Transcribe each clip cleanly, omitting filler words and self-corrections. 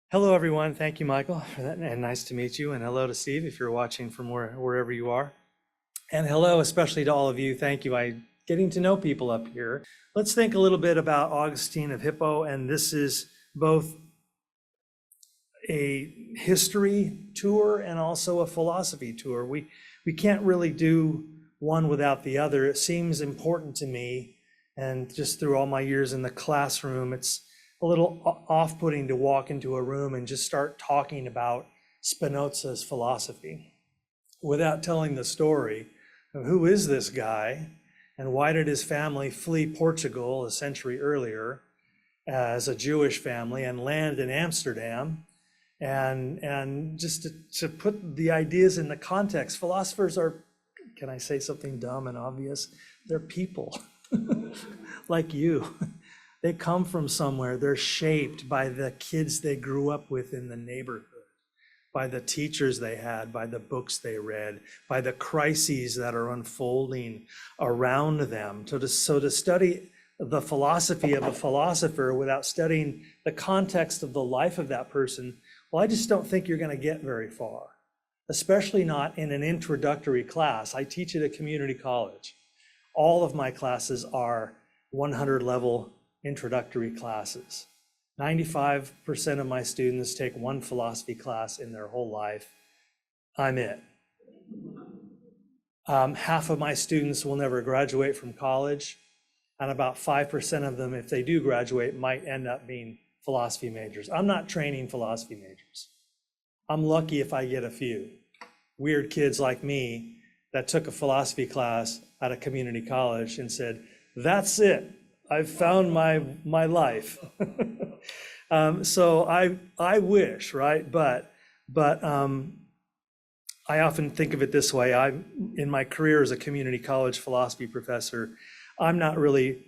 Hello, everyone. Thank you, Michael, for that, and nice to meet you. And hello to Steve, if you're watching from wherever you are. And hello, especially to all of you. Thank you. I'm getting to know people up here. Let's think a little bit about Augustine of Hippo, and this is both a history tour and also a philosophy tour. We can't really do one without the other. It seems important to me, and just through all my years in the classroom, it's a little off-putting to walk into a room and just start talking about Spinoza's philosophy without telling the story of who is this guy and why did his family flee Portugal a century earlier as a Jewish family and land in Amsterdam, and just to put the ideas in the context. Philosophers are, can I say something dumb and obvious? They're people like you. They come from somewhere. They're shaped by the kids they grew up with in the neighborhood, by the teachers they had, by the books they read, by the crises that are unfolding around them. So to study the philosophy of a philosopher without studying the context of the life of that person, well, I just don't think you're going to get very far, especially not in an introductory class. I teach at a community college. All of my classes are 100 level introductory classes. 95% of my students take one philosophy class in their whole life. I'm it. Half of my students will never graduate from college, and about 5% of them, if they do graduate, might end up being philosophy majors. I'm not training philosophy majors. I'm lucky if I get a few weird kids like me that took a philosophy class at a community college and said, that's it. I've found my life. So I wish, right? But I often think of it this way. I'm in my career as a community college philosophy professor, I'm not really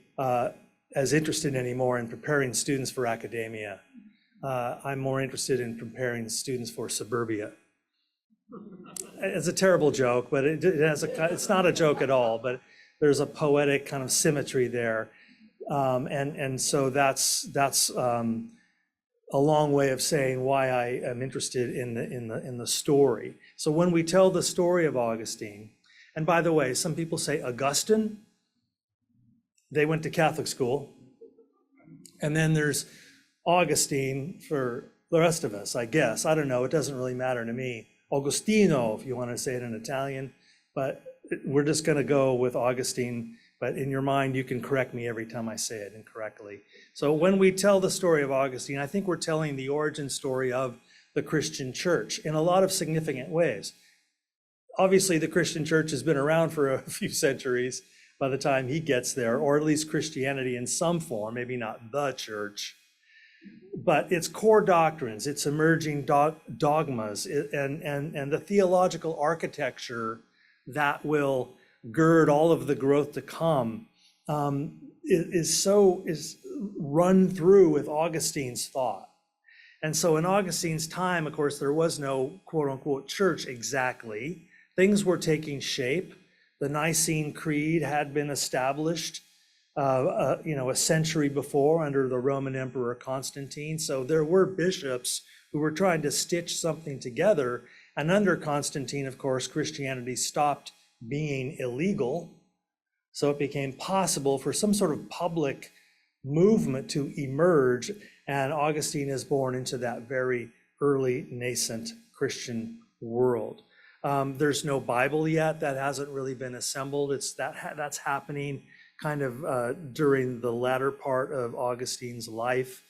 as interested anymore in preparing students for academia. I'm more interested in preparing students for suburbia. It's a terrible joke, but it's not a joke at all, but there's a poetic kind of symmetry there. And so that's a long way of saying why I am interested in the story. So when we tell the story of Augustine, and by the way, some people say Augustine, they went to Catholic school, and then there's Augustine for the rest of us, I guess. I don't know, it doesn't really matter to me. Augustino, if you want to say it in Italian, but we're just going to go with Augustine. But in your mind, you can correct me every time I say it incorrectly. So when we tell the story of Augustine, I think we're telling the origin story of the Christian church in a lot of significant ways. Obviously, the Christian church has been around for a few centuries by the time he gets there, or at least Christianity in some form, maybe not the church. But its core doctrines, its emerging dogmas, and the theological architecture that will gird all of the growth to come is run through with Augustine's thought. And so in Augustine's time, of course, there was no quote unquote church exactly. Things were taking shape. The Nicene Creed had been established a century before under the Roman Emperor Constantine. So there were bishops who were trying to stitch something together. And under Constantine, of course, Christianity stopped being illegal. So it became possible for some sort of public movement to emerge. And Augustine is born into that very early nascent Christian world. There's no Bible yet. That hasn't really been assembled. That's happening kind of during the latter part of Augustine's life.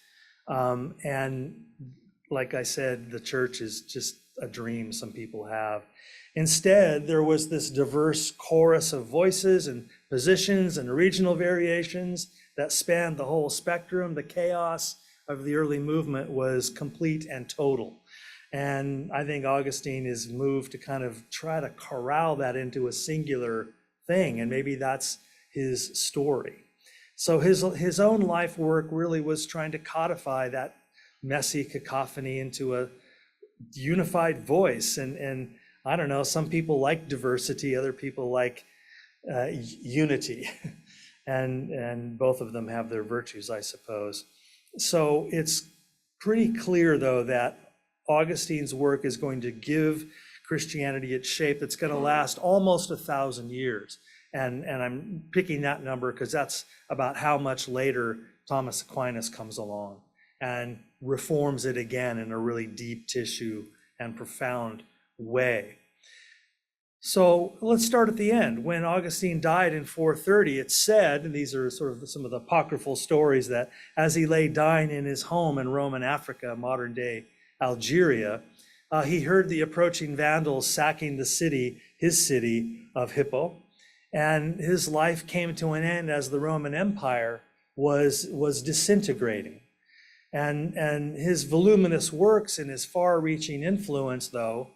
And like I said, the church is just a dream some people have. Instead, there was this diverse chorus of voices and positions and regional variations that spanned the whole spectrum. The chaos of the early movement was complete and total. And I think Augustine is moved to kind of try to corral that into a singular thing, and maybe that's his story. So his own life work really was trying to codify that messy cacophony into a unified voice. And I don't know, some people like diversity, other people like unity. And both of them have their virtues, I suppose. So it's pretty clear, though, that Augustine's work is going to give Christianity its shape that's going to last almost 1,000 years. And I'm picking that number because that's about how much later Thomas Aquinas comes along and reforms it again in a really deep tissue and profound way. So let's start at the end. When Augustine died in 430, it's said, and these are sort of some of the apocryphal stories, that as he lay dying in his home in Roman Africa, modern day Algeria, he heard the approaching Vandals sacking the city, his city of Hippo, and his life came to an end as the Roman Empire was disintegrating. And his voluminous works and his far-reaching influence, though,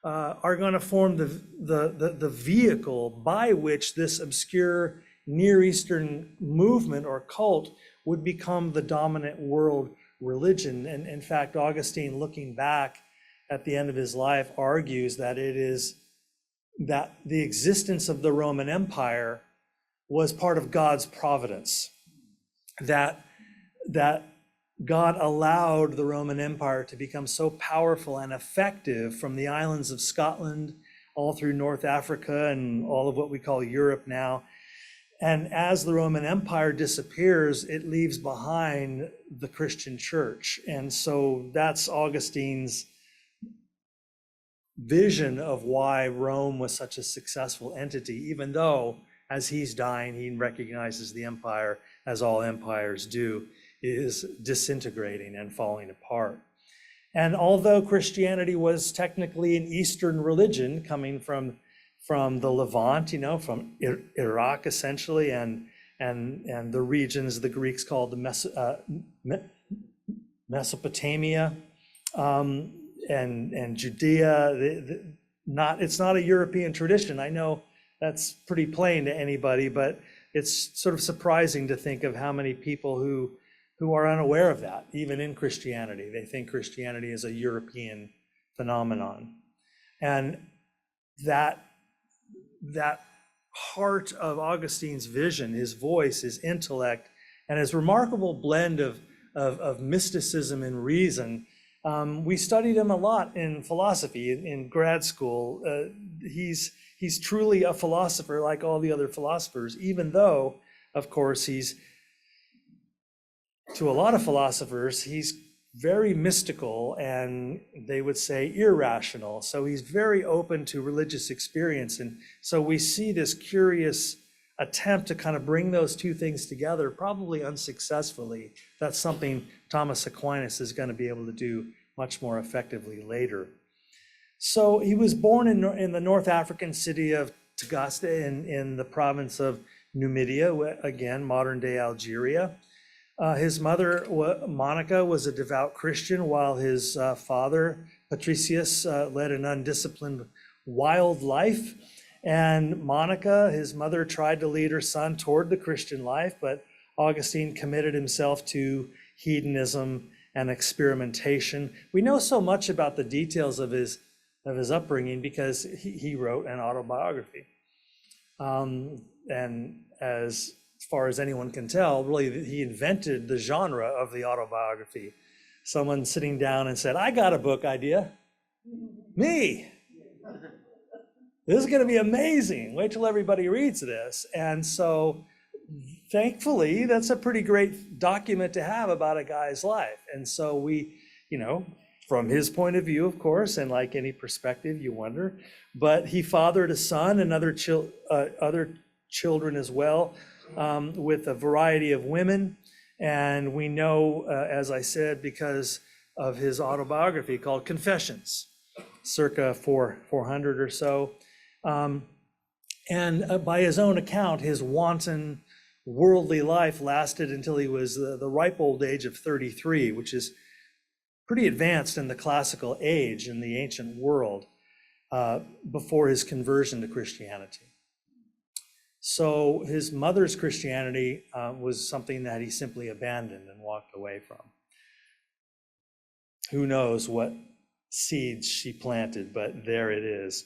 are going to form the vehicle by which this obscure Near Eastern movement or cult would become the dominant world religion. And in fact, Augustine, looking back at the end of his life, argues that it is that the existence of the Roman Empire was part of God's providence, that God allowed the Roman Empire to become so powerful and effective from the islands of Scotland all through North Africa and all of what we call Europe now. And as the Roman Empire disappears, it leaves behind the Christian church. And so that's Augustine's vision of why Rome was such a successful entity, even though as he's dying, he recognizes the empire, as all empires do, is disintegrating and falling apart. And although Christianity was technically an Eastern religion coming from the Levant, from Iraq essentially, and the regions the Greeks called the Mesopotamia and Judea, it's not a European tradition. I know that's pretty plain to anybody, but it's sort of surprising to think of how many people who are unaware of that, even in Christianity. They think Christianity is a European phenomenon. And that heart of Augustine's vision, his voice, his intellect, and his remarkable blend of mysticism and reason, we studied him a lot in philosophy in grad school. He's truly a philosopher like all the other philosophers, even though, of course, to a lot of philosophers, he's very mystical and they would say irrational. So he's very open to religious experience. And so we see this curious attempt to kind of bring those two things together, probably unsuccessfully. That's something Thomas Aquinas is going to be able to do much more effectively later. So he was born in the North African city of Tagaste in the province of Numidia, again, modern day Algeria. His mother, Monica, was a devout Christian, while his father, Patricius, led an undisciplined, wild life. And Monica, his mother, tried to lead her son toward the Christian life, but Augustine committed himself to hedonism and experimentation. We know so much about the details of his upbringing because he wrote an autobiography. And as far as anyone can tell, really, he invented the genre of the autobiography. Someone sitting down and said, "I got a book idea. Me. This is going to be amazing. Wait till everybody reads this." And so thankfully, that's a pretty great document to have about a guy's life. And so we, from his point of view, of course, and like any perspective, you wonder, but he fathered a son and other children as well, with a variety of women. And we know, as I said, because of his autobiography called Confessions, circa 400 or so. And by his own account, his wanton worldly life lasted until he was the ripe old age of 33, which is pretty advanced in the classical age in the ancient world, before his conversion to Christianity. So his mother's Christianity was something that he simply abandoned and walked away from. Who knows what seeds she planted, but there it is.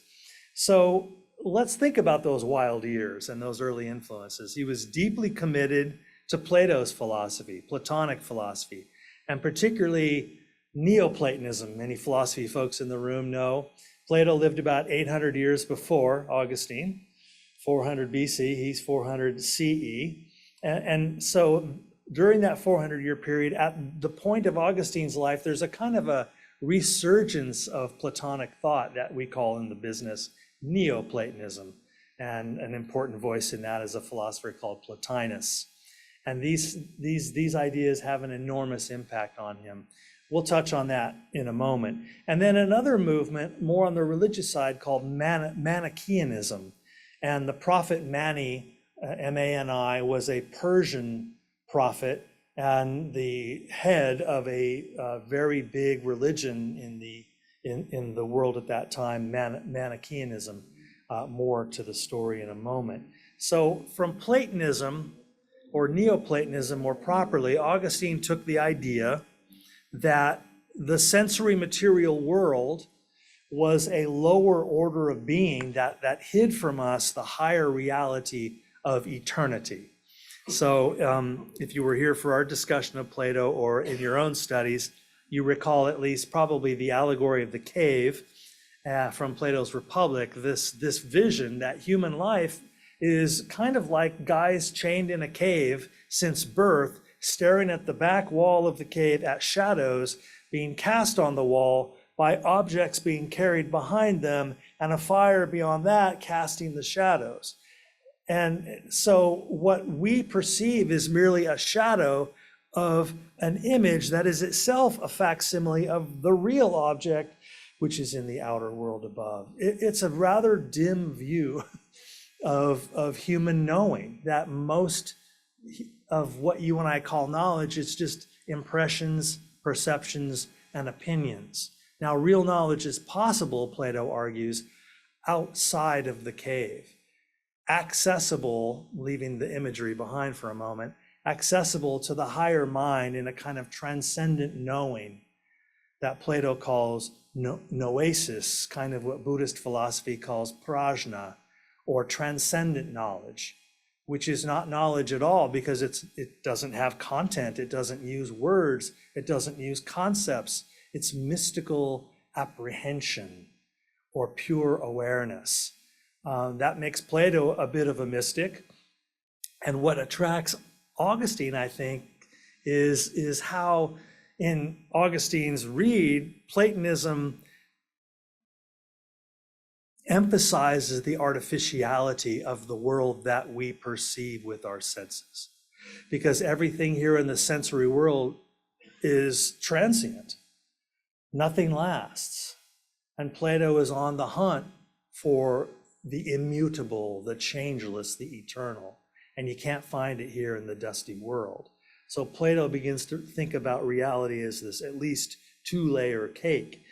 So let's think about those wild years and those early influences. He was deeply committed to Plato's philosophy, Platonic philosophy, and particularly Neoplatonism, many philosophy folks in the room know. Plato lived about 800 years before Augustine, 400 BC, he's 400 CE. And so during that 400-year period, at the point of Augustine's life, there's a kind of a resurgence of Platonic thought that we call in the business Neoplatonism. And an important voice in that is a philosopher called Plotinus. And these ideas have an enormous impact on him. We'll touch on that in a moment. And then another movement, more on the religious side, called Manichaeanism. And the prophet Mani, M-A-N-I, was a Persian prophet and the head of a very big religion in the world at that time, Manichaeanism. More to the story in a moment. So from Platonism, or Neoplatonism more properly, Augustine took the idea that the sensory material world was a lower order of being that hid from us the higher reality of eternity. So if you were here for our discussion of Plato or in your own studies, you recall at least probably the allegory of the cave from Plato's Republic, this vision that human life is kind of like guys chained in a cave since birth, staring at the back wall of the cave at shadows being cast on the wall by objects being carried behind them and a fire beyond that casting the shadows. And so what we perceive is merely a shadow of an image that is itself a facsimile of the real object, which is in the outer world above. It's a rather dim view of human knowing, that most of what you and I call knowledge is just impressions, perceptions, and opinions. Now, real knowledge is possible, Plato argues, outside of the cave, accessible, leaving the imagery behind for a moment, accessible to the higher mind in a kind of transcendent knowing that Plato calls noesis, kind of what Buddhist philosophy calls prajna, or transcendent knowledge, which is not knowledge at all because it doesn't have content, it doesn't use words, it doesn't use concepts. It's mystical apprehension or pure awareness. That makes Plato a bit of a mystic. And what attracts Augustine, I think, is how in Augustine's read, Platonism emphasizes the artificiality of the world that we perceive with our senses. Because everything here in the sensory world is transient. Nothing lasts. And Plato is on the hunt for the immutable, the changeless, the eternal. And you can't find it here in the dusty world. So Plato begins to think about reality as this at least two-layer cake.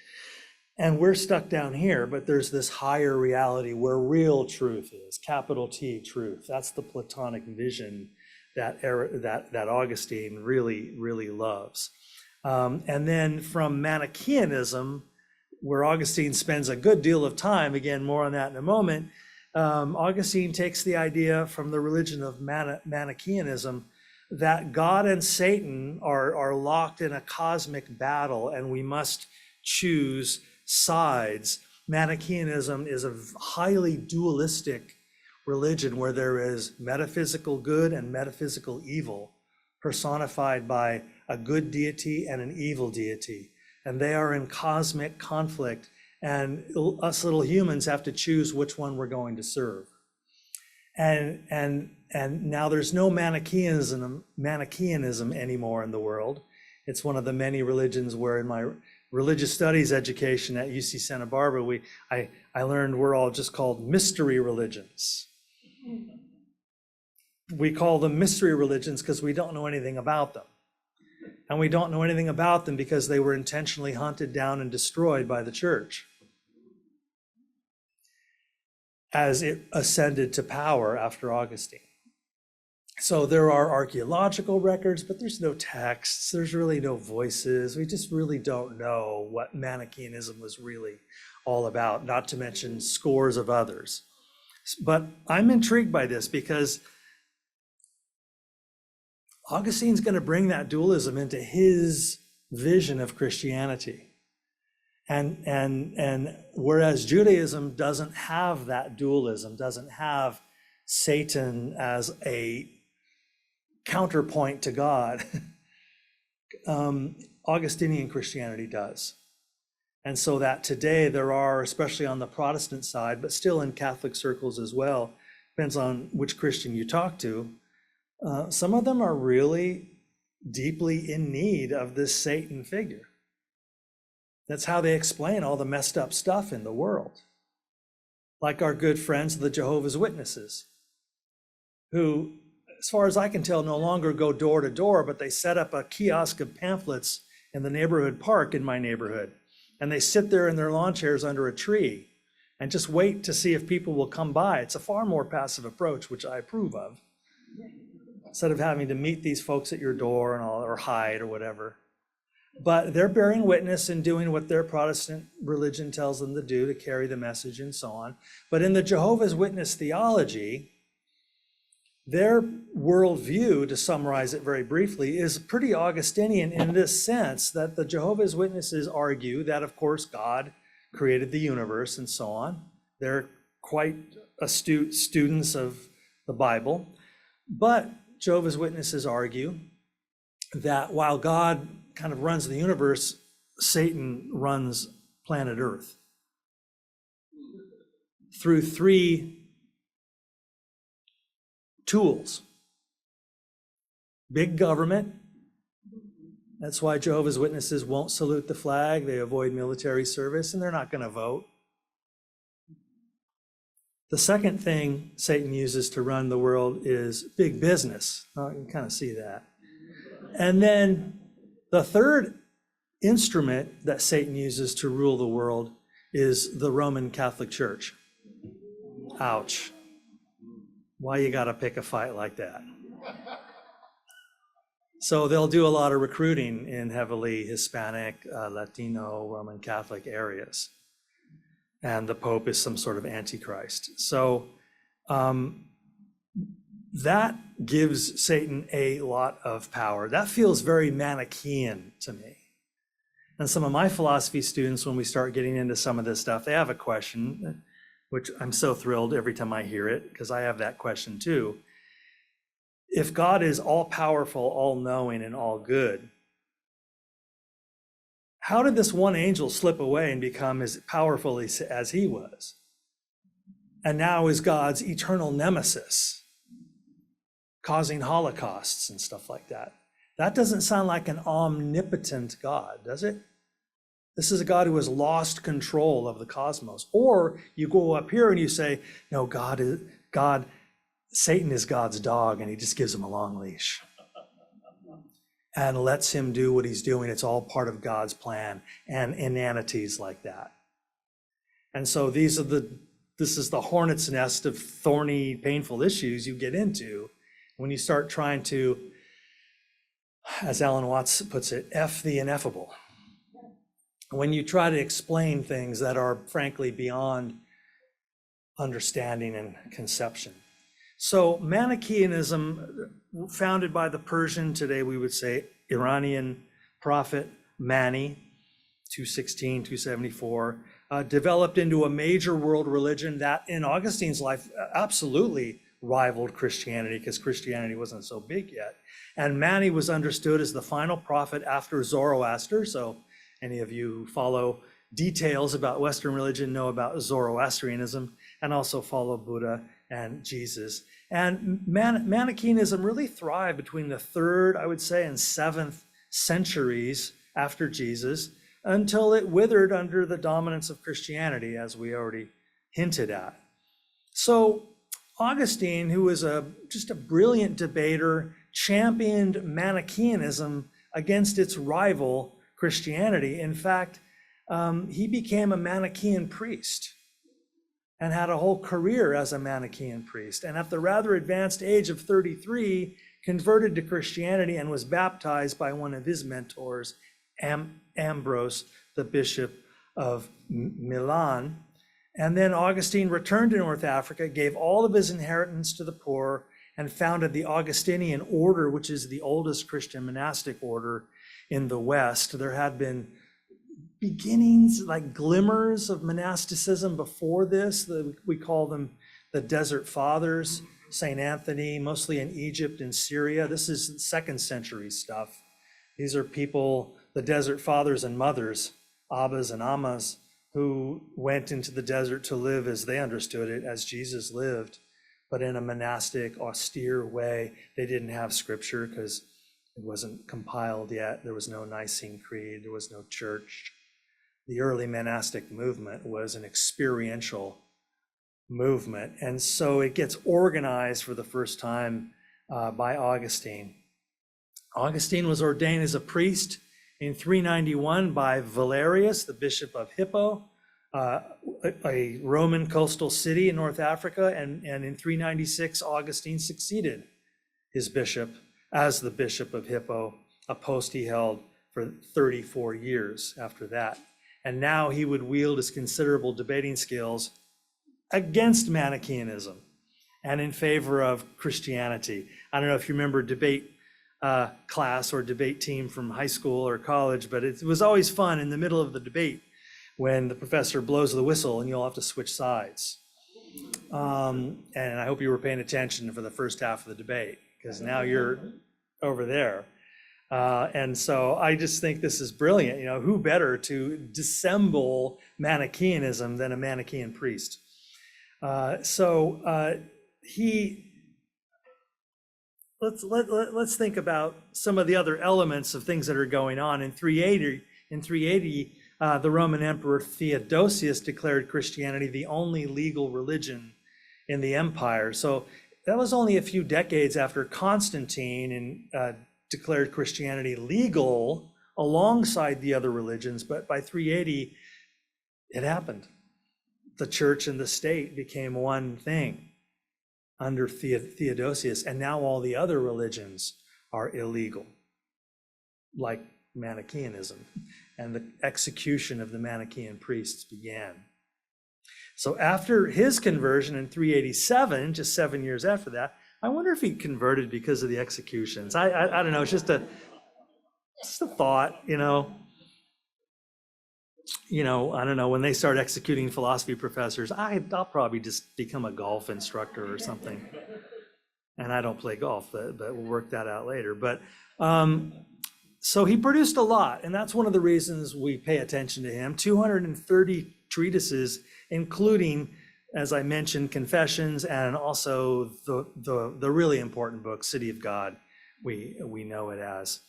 And we're stuck down here, but there's this higher reality where real truth is, capital T, truth. That's the Platonic vision that Augustine really, really loves. And then from Manichaeanism, where Augustine spends a good deal of time, again, more on that in a moment, Augustine takes the idea from the religion of Manichaeanism that God and Satan are locked in a cosmic battle and we must choose sides. Manichaeanism is a highly dualistic religion where there is metaphysical good and metaphysical evil personified by a good deity and an evil deity. And they are in cosmic conflict, and us little humans have to choose which one we're going to serve. And now there's no Manichaeanism anymore in the world. It's one of the many religions where in my religious studies education at UC Santa Barbara, I learned we're all just called mystery religions. We call them mystery religions because we don't know anything about them. And we don't know anything about them because they were intentionally hunted down and destroyed by the church as it ascended to power after Augustine. So there are archaeological records, but there's no texts, there's really no voices. We just really don't know what Manichaeanism was really all about, not to mention scores of others. But I'm intrigued by this because Augustine's going to bring that dualism into his vision of Christianity. And whereas Judaism doesn't have that dualism, doesn't have Satan as a counterpoint to God, Augustinian Christianity does. And so that today there are, especially on the Protestant side, but still in Catholic circles as well, depends on which Christian you talk to, some of them are really deeply in need of this Satan figure. That's how they explain all the messed up stuff in the world. Like our good friends, the Jehovah's Witnesses, who, as far as I can tell, no longer go door to door, but they set up a kiosk of pamphlets in the neighborhood park in my neighborhood. And they sit there in their lawn chairs under a tree and just wait to see if people will come by. It's a far more passive approach, which I approve of, instead of having to meet these folks at your door and all, or hide or whatever. But they're bearing witness and doing what their Protestant religion tells them to do, to carry the message and so on. But in the Jehovah's Witness theology, their worldview, to summarize it very briefly, is pretty Augustinian in this sense that the Jehovah's Witnesses argue that, of course, God created the universe and so on. They're quite astute students of the Bible. But Jehovah's Witnesses argue that while God kind of runs the universe, Satan runs planet Earth through three tools. Big government. That's why Jehovah's Witnesses won't salute the flag. They avoid military service, and they're not going to vote. The second thing Satan uses to run the world is big business. You can kind of see that. And then the third instrument that Satan uses to rule the world is the Roman Catholic Church. Ouch. Why you got to pick a fight like that? So they'll do a lot of recruiting in heavily Hispanic, Latino, Roman Catholic areas. And the Pope is some sort of antichrist. So that gives Satan a lot of power. That feels very Manichaean to me. And some of my philosophy students, when we start getting into some of this stuff, they have a question, which I'm so thrilled every time I hear it, because I have that question too. If God is all-powerful, all-knowing, and all-good, how did this one angel slip away and become as powerful as he was? And now is God's eternal nemesis, causing holocausts and stuff like that. That doesn't sound like an omnipotent God, does it? This is a God who has lost control of the cosmos. Or you go up here and you say, no, Satan is God's dog, and he just gives him a long leash and lets him do what he's doing. It's all part of God's plan, and inanities like that. And so this is the hornet's nest of thorny, painful issues you get into when you start trying to, as Alan Watts puts it, F the ineffable. When you try to explain things that are frankly beyond understanding and conception. So Manichaeism, founded by the Persian, today we would say Iranian prophet Mani, 216, 274, developed into a major world religion that in Augustine's life absolutely rivaled Christianity, because Christianity wasn't so big yet. And Mani was understood as the final prophet after Zoroaster. So any of you who follow details about Western religion know about Zoroastrianism, and also follow Buddha and Jesus. And Manichaeism really thrived between the 3rd, I would say, and 7th centuries after Jesus, until it withered under the dominance of Christianity, as we already hinted at. So Augustine, who was just a brilliant debater, championed Manichaeism against its rival, Christianity. In fact, he became a Manichaean priest and had a whole career as a Manichaean priest. And at the rather advanced age of 33, converted to Christianity and was baptized by one of his mentors, Ambrose, the Bishop of Milan. And then Augustine returned to North Africa, gave all of his inheritance to the poor, and founded the Augustinian order, which is the oldest Christian monastic order in the West. There had been beginnings, like glimmers of monasticism before this. We call them the Desert Fathers, Saint Anthony, mostly in Egypt and Syria. This is second century stuff. These are people, the Desert Fathers and Mothers, Abbas and Ammas, who went into the desert to live as they understood it, as Jesus lived, but in a monastic, austere way. They didn't have scripture because it wasn't compiled yet. There was no Nicene Creed. There was no church. The early monastic movement was an experiential movement. And so it gets organized for the first time by Augustine. Augustine was ordained as a priest in 391 by Valerius, the Bishop of Hippo, a Roman coastal city in North Africa. And in 396, Augustine succeeded his bishop as the Bishop of Hippo, a post he held for 34 years after that. And now he would wield his considerable debating skills against Manichaeanism and in favor of Christianity. I don't know if you remember debate class or debate team from high school or college, but it was always fun in the middle of the debate when the professor blows the whistle and you'll have to switch sides. And I hope you were paying attention for the first half of the debate, because now you're over there. And so I just think this is brilliant. Who better to dissemble Manichaeanism than a Manichaean priest? Let's think about some of the other elements of things that are going on. In 380, the Roman Emperor Theodosius declared Christianity the only legal religion in the empire. So that was only a few decades after Constantine declared Christianity legal alongside the other religions. But by 380, it happened. The church and the state became one thing under Theodosius, and now all the other religions are illegal, like Manichaeanism, and the execution of the Manichaean priests began. So after his conversion in 387, just 7 years after that, I wonder if he converted because of the executions. I don't know, it's just a thought, I don't know, when they start executing philosophy professors, I'll probably just become a golf instructor or something. And I don't play golf, but we'll work that out later. But so he produced a lot, and that's one of the reasons we pay attention to him. 230 treatises, including, as I mentioned, Confessions, and also the really important book, City of God, we know it as.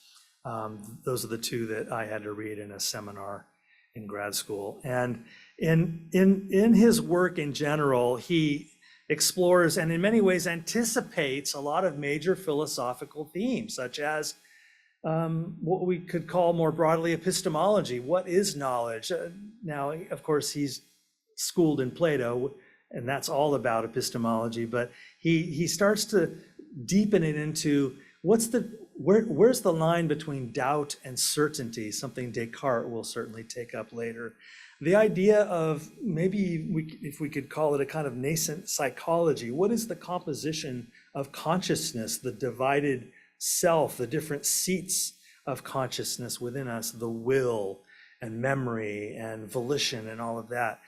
Those are the two that I had to read in a seminar in grad school. And in his work in general, he explores and in many ways anticipates a lot of major philosophical themes, such as what we could call more broadly epistemology. What is knowledge? Now, of course, he's schooled in Plato, and that's all about epistemology, but he starts to deepen it into where's the line between doubt and certainty, something Descartes will certainly take up later. The idea of maybe if we could call it a kind of nascent psychology, what is the composition of consciousness, the divided self, the different seats of consciousness within us, the will and memory and volition and all of that.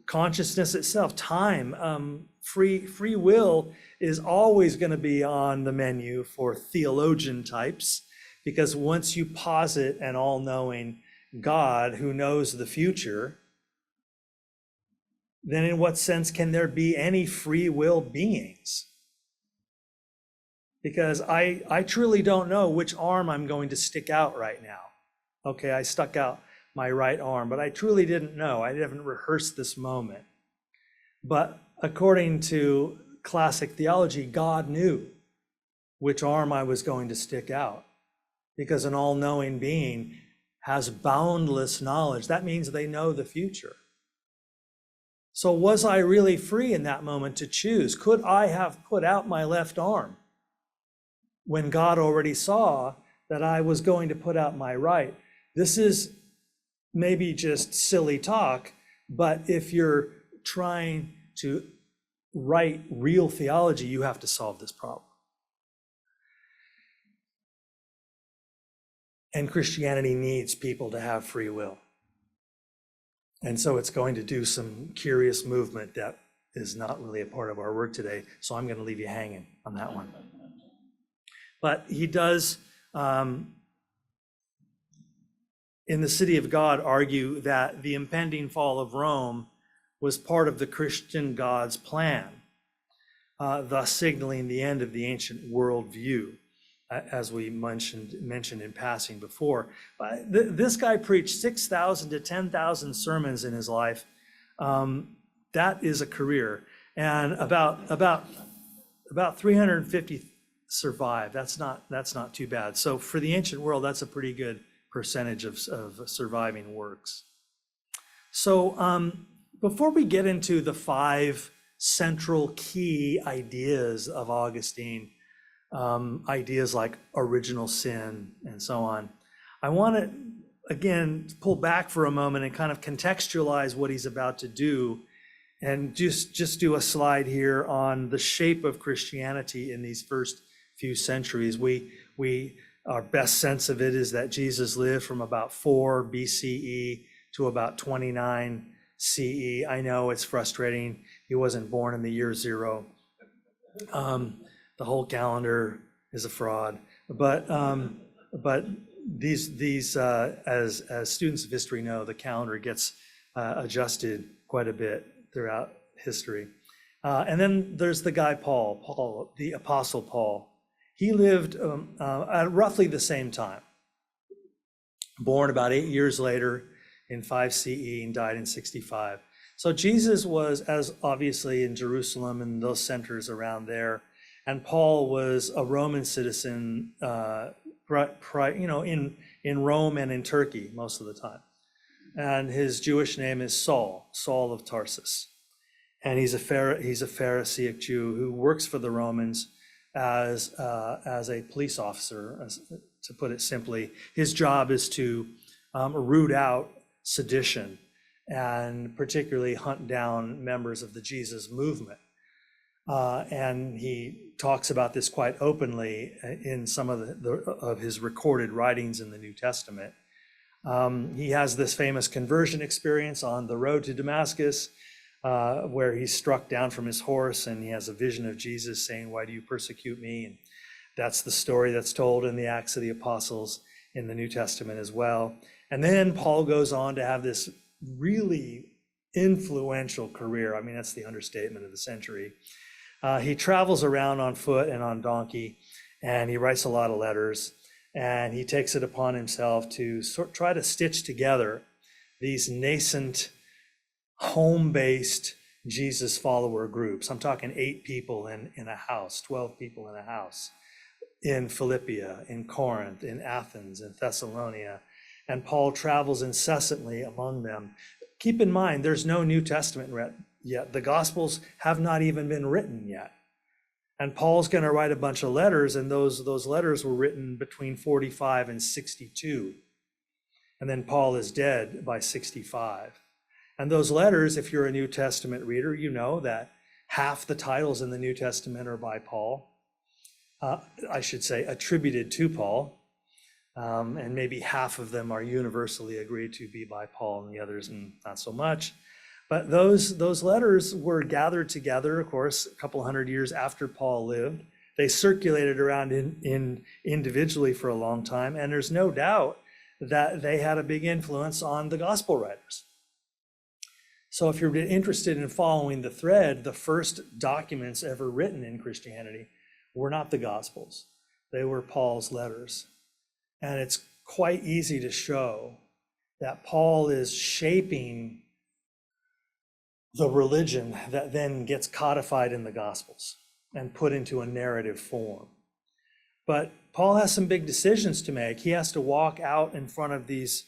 Consciousness itself, time, free will is always going to be on the menu for theologian types, because once you posit an all-knowing God who knows the future, then in what sense can there be any free will beings? Because I truly don't know which arm I'm going to stick out right now. Okay, I stuck out my right arm, but I truly didn't know. I haven't rehearsed this moment. But according to classic theology, God knew which arm I was going to stick out, because an all-knowing being has boundless knowledge. That means they know the future. So was I really free in that moment to choose? Could I have put out my left arm when God already saw that I was going to put out my right? This is maybe just silly talk, but if you're trying to write real theology, you have to solve this problem. And Christianity needs people to have free will. And so it's going to do some curious movement that is not really a part of our work today. So I'm going to leave you hanging on that one. But he does, in the City of God, argue that the impending fall of Rome was part of the Christian God's plan, thus signaling the end of the ancient worldview, as we mentioned in passing before. This guy preached 6,000 to 10,000 sermons in his life. That is a career, and about 350 survived. That's not too bad. So for the ancient world, that's a pretty good percentage of surviving works. So before we get into the 5 central key ideas of Augustine, ideas like original sin and so on, I want to again pull back for a moment and kind of contextualize what he's about to do, and just do a slide here on the shape of Christianity in these first few centuries. Our best sense of it is that Jesus lived from about 4 BCE to about 29 CE. I know it's frustrating. He wasn't born in the year 0. The whole calendar is a fraud. But these as students of history know, the calendar gets adjusted quite a bit throughout history. And then there's the guy Paul, the Apostle Paul. He lived at roughly the same time, born about 8 years later in 5 CE and died in 65. So Jesus was, as obviously in Jerusalem and those centers around there, and Paul was a Roman citizen, in Rome and in Turkey most of the time. And his Jewish name is Saul of Tarsus. And he's a Pharisaic Jew who works for the Romans as a police officer, to put it simply. His job is to root out sedition and particularly hunt down members of the Jesus movement. And he talks about this quite openly in some of his recorded writings in the New Testament. He has this famous conversion experience on the road to Damascus, where he's struck down from his horse and he has a vision of Jesus saying, "Why do you persecute me?" And that's the story that's told in the Acts of the Apostles in the New Testament as well. And then Paul goes on to have this really influential career. I mean, that's the understatement of the century. He travels around on foot and on donkey, and he writes a lot of letters, and he takes it upon himself to try to stitch together these nascent, home-based Jesus follower groups. I'm talking 8 people in a house, 12 people in a house, in Philippia, in Corinth, in Athens, in Thessalonica, and Paul travels incessantly among them. Keep in mind, there's no New Testament yet. The Gospels have not even been written yet. And Paul's going to write a bunch of letters, and those letters were written between 45 and 62. And then Paul is dead by 65. And those letters, if you're a New Testament reader, you know that half the titles in the New Testament are by Paul. I should say attributed to Paul. And maybe half of them are universally agreed to be by Paul, and the others not so much. But those letters were gathered together, of course, a couple hundred years after Paul lived. They circulated around individually for a long time, and there's no doubt that they had a big influence on the gospel writers. So if you're interested in following the thread, the first documents ever written in Christianity were not the Gospels. They were Paul's letters. And it's quite easy to show that Paul is shaping the religion that then gets codified in the Gospels and put into a narrative form. But Paul has some big decisions to make. He has to walk out in front of these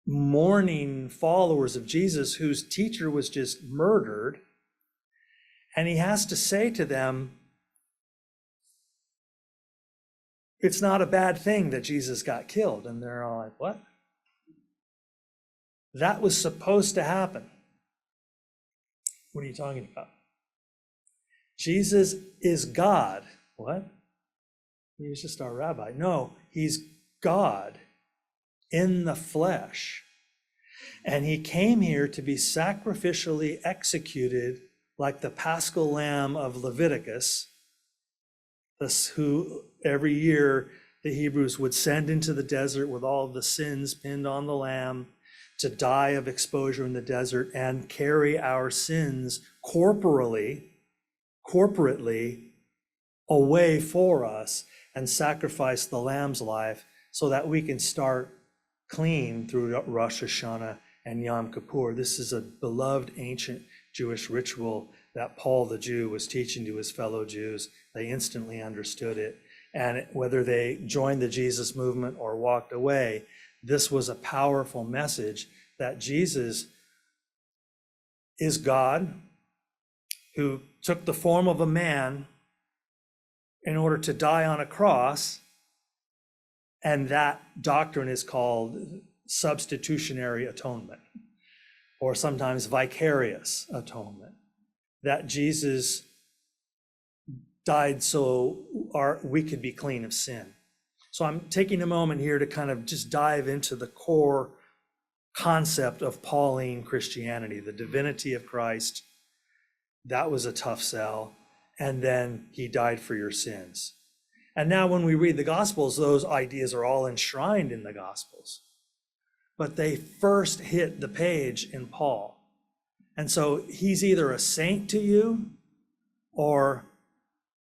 mourning followers of Jesus whose teacher was just murdered. And he has to say to them, it's not a bad thing that Jesus got killed. And they're all like, what? That was supposed to happen. What are you talking about? Jesus is God. What? He's just our rabbi. No, he's God in the flesh. And he came here to be sacrificially executed like the paschal lamb of Leviticus, who every year the Hebrews would send into the desert with all of the sins pinned on the lamb to die of exposure in the desert and carry our sins corporately away for us and sacrifice the lamb's life so that we can start clean through Rosh Hashanah and Yom Kippur. This is a beloved ancient Jewish ritual that Paul the Jew was teaching to his fellow Jews. They instantly understood it. And whether they joined the Jesus movement or walked away, this was a powerful message that Jesus is God who took the form of a man in order to die on a cross. And that doctrine is called substitutionary atonement, or sometimes vicarious atonement, that Jesus died so we could be clean of sin. So I'm taking a moment here to kind of just dive into the core concept of Pauline Christianity, the divinity of Christ. That was a tough sell. And then he died for your sins. And now when we read the Gospels, those ideas are all enshrined in the Gospels. But they first hit the page in Paul. And so he's either a saint to you or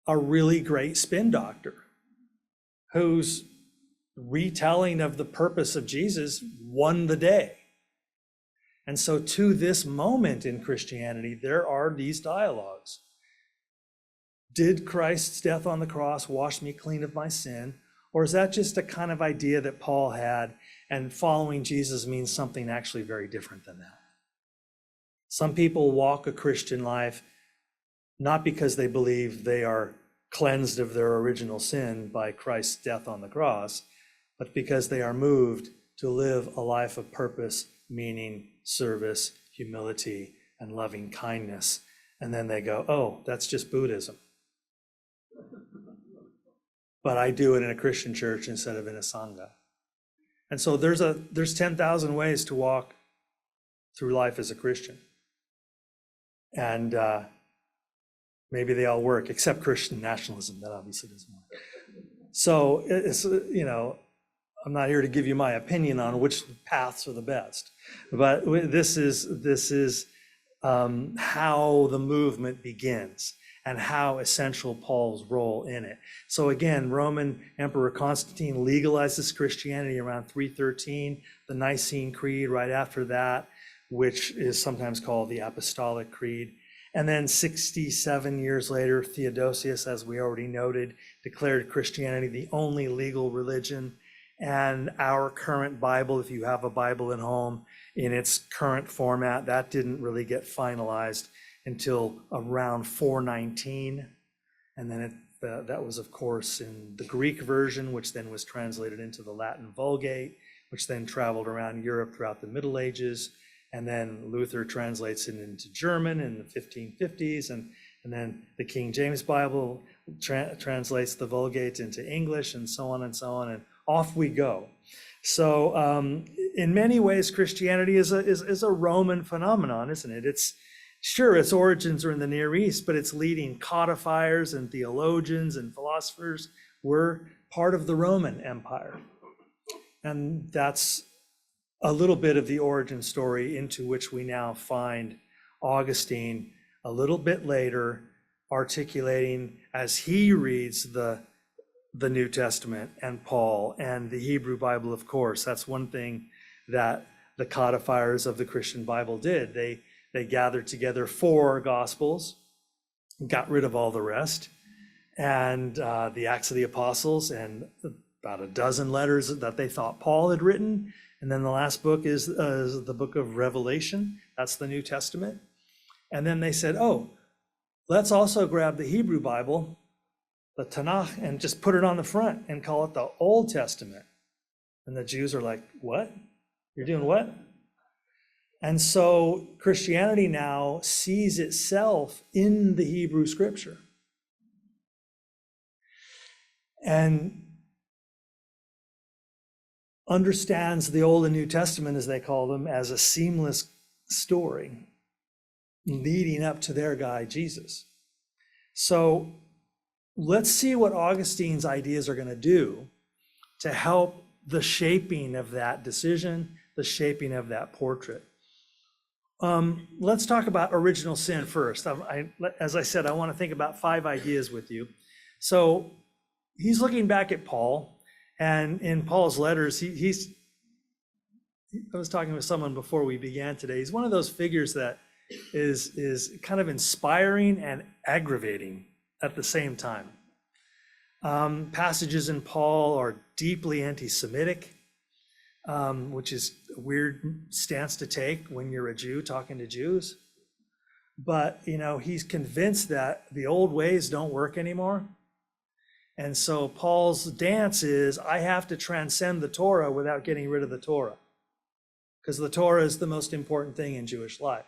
a really great spin doctor whose retelling of the purpose of Jesus won the day. And so to this moment in Christianity, there are these dialogues. Did Christ's death on the cross wash me clean of my sin? Or is that just a kind of idea that Paul had, and following Jesus means something actually very different than that? Some people walk a Christian life not because they believe they are cleansed of their original sin by Christ's death on the cross, but because they are moved to live a life of purpose, meaning, service, humility, and loving kindness. And then they go, oh, that's just Buddhism. But I do it in a Christian church instead of in a Sangha. And so there's 10,000 ways to walk through life as a Christian. And maybe they all work, except Christian nationalism. That obviously doesn't work. So it's, I'm not here to give you my opinion on which paths are the best, but this is how the movement begins and how essential Paul's role in it. So again, Roman Emperor Constantine legalizes Christianity around 313, the Nicene Creed right after that, which is sometimes called the Apostolic Creed. And then 67 years later, Theodosius, as we already noted, declared Christianity the only legal religion. And our current Bible, if you have a Bible at home, in its current format, that didn't really get finalized until around 419. And then that was, of course, in the Greek version, which then was translated into the Latin Vulgate, which then traveled around Europe throughout the Middle Ages. And then Luther translates it into German in the 1550s. And then the King James Bible translates the Vulgate into English, and so on and so on. And off we go. So in many ways, Christianity is a Roman phenomenon, isn't it? Its origins are in the Near East, but its leading codifiers and theologians and philosophers were part of the Roman Empire. And that's a little bit of the origin story into which we now find Augustine a little bit later articulating, as he reads the New Testament and Paul and the Hebrew Bible, of course. That's one thing that the codifiers of the Christian Bible did. They gathered together 4 Gospels, got rid of all the rest, and the Acts of the Apostles, and about a dozen letters that they thought Paul had written. And then the last book is the book of Revelation. That's the New Testament. And then they said, oh, let's also grab the Hebrew Bible, the Tanakh, and just put it on the front and call it the Old Testament. And the Jews are like, what? You're doing what? And so Christianity now sees itself in the Hebrew Scripture. And understands the Old and New Testament, as they call them, as a seamless story leading up to their guy, Jesus. So let's see what Augustine's ideas are going to do to help the shaping of that decision, the shaping of that portrait. Let's talk about original sin first. As I said, I want to think about 5 ideas with you. So he's looking back at Paul, and in Paul's letters, I was talking with someone before we began today. He's one of those figures that is kind of inspiring and aggravating at the same time. Passages in Paul are deeply anti-Semitic, which is a weird stance to take when you're a Jew talking to Jews. But, he's convinced that the old ways don't work anymore. And so Paul's dance is, I have to transcend the Torah without getting rid of the Torah, because the Torah is the most important thing in Jewish life.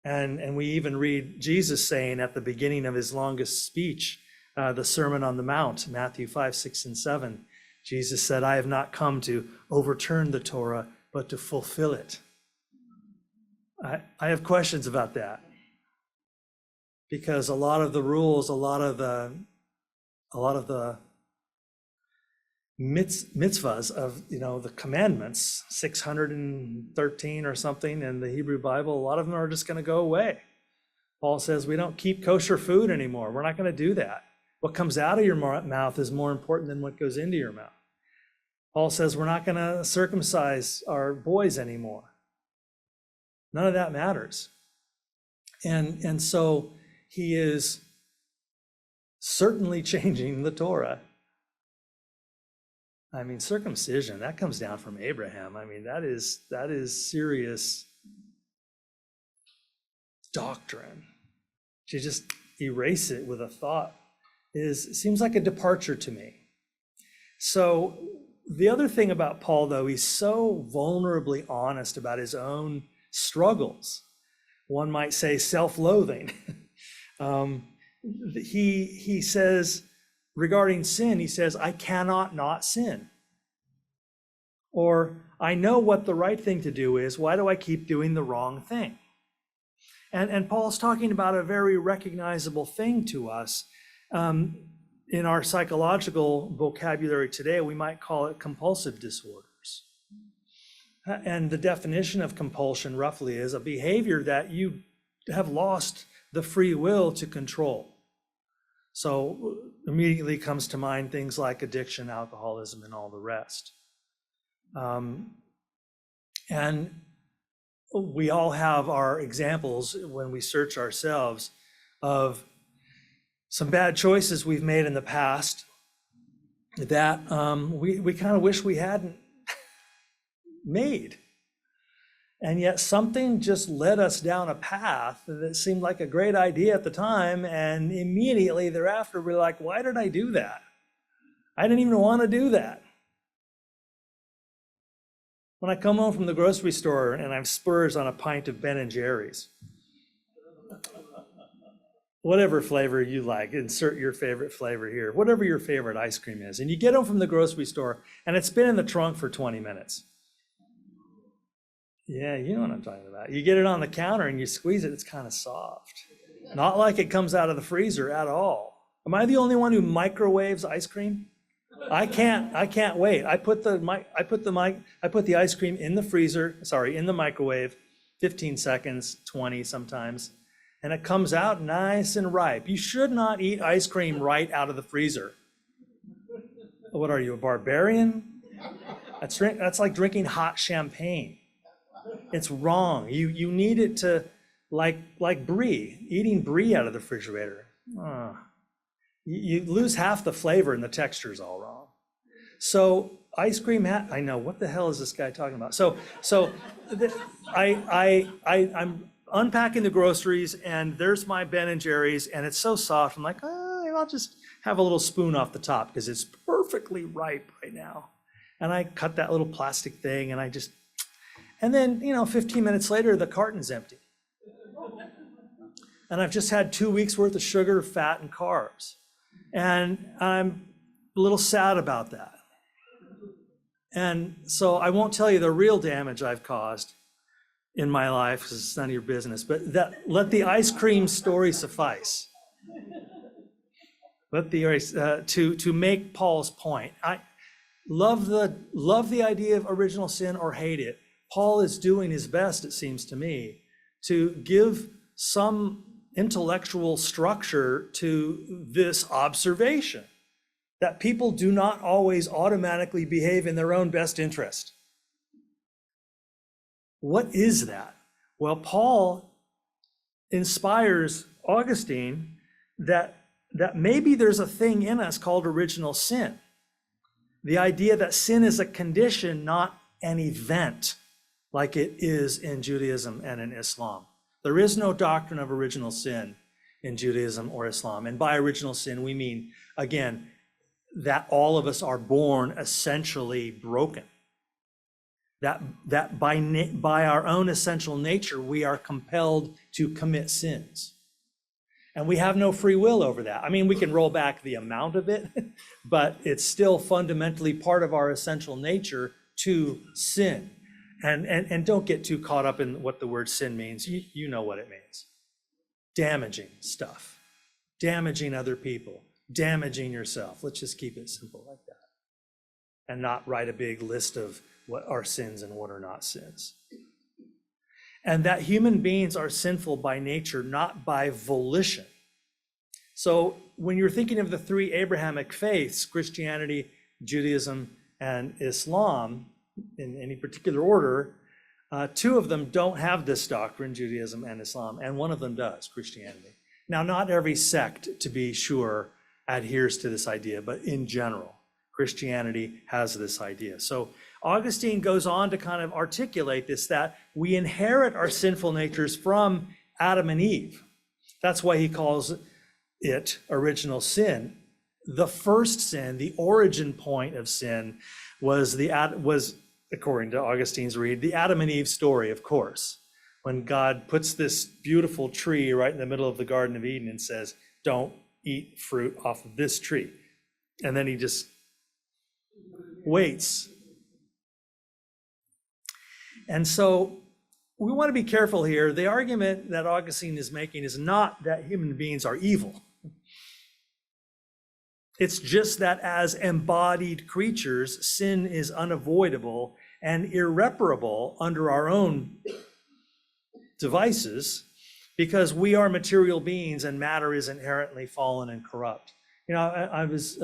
And we even read Jesus saying at the beginning of his longest speech, the Sermon on the Mount, Matthew 5, 6, and 7, Jesus said, I have not come to overturn the Torah, but to fulfill it. I have questions about that, because a lot of the rules, a lot of the mitzvahs of, the commandments, 613 or something in the Hebrew Bible, a lot of them are just going to go away. Paul says we don't keep kosher food anymore. We're not going to do that. What comes out of your mouth is more important than what goes into your mouth. Paul says we're not going to circumcise our boys anymore. None of that matters. And so he is certainly changing the Torah. I mean, circumcision, that comes down from Abraham. I mean, that is serious doctrine. To just erase it with a thought seems like a departure to me. So the other thing about Paul, though, he's so vulnerably honest about his own struggles. One might say self-loathing. He says, regarding sin, he says, I cannot not sin. Or, I know what the right thing to do is. Why do I keep doing the wrong thing? And Paul's talking about a very recognizable thing to us. In our psychological vocabulary today, we might call it compulsive disorders. And the definition of compulsion roughly is a behavior that you have lost the free will to control. So immediately comes to mind things like addiction, alcoholism, and all the rest. And we all have our examples when we search ourselves of some bad choices we've made in the past that we kind of wish we hadn't made. And yet something just led us down a path that seemed like a great idea at the time, and immediately thereafter we're like, why did I do that? I didn't even want to do that. When I come home from the grocery store and I'm spurs on a pint of Ben & Jerry's, whatever flavor you like, insert your favorite flavor here, whatever your favorite ice cream is, and you get home from the grocery store and it's been in the trunk for 20 minutes. Yeah, you know what I'm talking about. You get it on the counter and you squeeze it, it's kind of soft. Not like it comes out of the freezer at all. Am I the only one who microwaves ice cream? I can't wait. I put the ice cream in the freezer, in the microwave, 15 seconds, 20 sometimes, and it comes out nice and ripe. You should not eat ice cream right out of the freezer. What are you, a barbarian? That's like drinking hot champagne. It's wrong. You need it to, like brie, eating brie out of the refrigerator. You lose half the flavor and the texture is all wrong. So ice cream, I know, what the hell is this guy talking about? I'm unpacking the groceries and there's my Ben & Jerry's and it's so soft. I'm like, I'll just have a little spoon off the top because it's perfectly ripe right now. And I cut that little plastic thing and then, 15 minutes later, the carton's empty. And I've just had 2 weeks worth of sugar, fat, and carbs. And I'm a little sad about that. And so I won't tell you the real damage I've caused in my life, because it's none of your business, but that let the ice cream story suffice. Let the to make Paul's point. I love the idea of original sin or hate it. Paul is doing his best, it seems to me, to give some intellectual structure to this observation that people do not always automatically behave in their own best interest. What is that? Well, Paul inspires Augustine that maybe there's a thing in us called original sin. The idea that sin is a condition, not an event, like it is in Judaism and in Islam. There is no doctrine of original sin in Judaism or Islam. And by original sin, we mean, again, that all of us are born essentially broken. That by our own essential nature, we are compelled to commit sins. And we have no free will over that. I mean, we can roll back the amount of it, but it's still fundamentally part of our essential nature to sin. And don't get too caught up in what the word sin means. You know what it means. Damaging stuff, damaging other people, damaging yourself. Let's just keep it simple like that and not write a big list of what are sins and what are not sins. And that human beings are sinful by nature, not by volition. So when you're thinking of the three Abrahamic faiths, Christianity, Judaism, and Islam, in any particular order, two of them don't have this doctrine, Judaism and Islam, and one of them does, Christianity. Now, not every sect, to be sure, adheres to this idea, but in general, Christianity has this idea. So Augustine goes on to kind of articulate this, that we inherit our sinful natures from Adam and Eve. That's why he calls it original sin. The first sin, the origin point of sin, was according to Augustine's read, the Adam and Eve story, of course, when God puts this beautiful tree right in the middle of the Garden of Eden and says, don't eat fruit off of this tree. And then he just waits. And so we want to be careful here. The argument that Augustine is making is not that human beings are evil. It's just that as embodied creatures, sin is unavoidable and irreparable under our own devices, because we are material beings and matter is inherently fallen and corrupt. You know, I was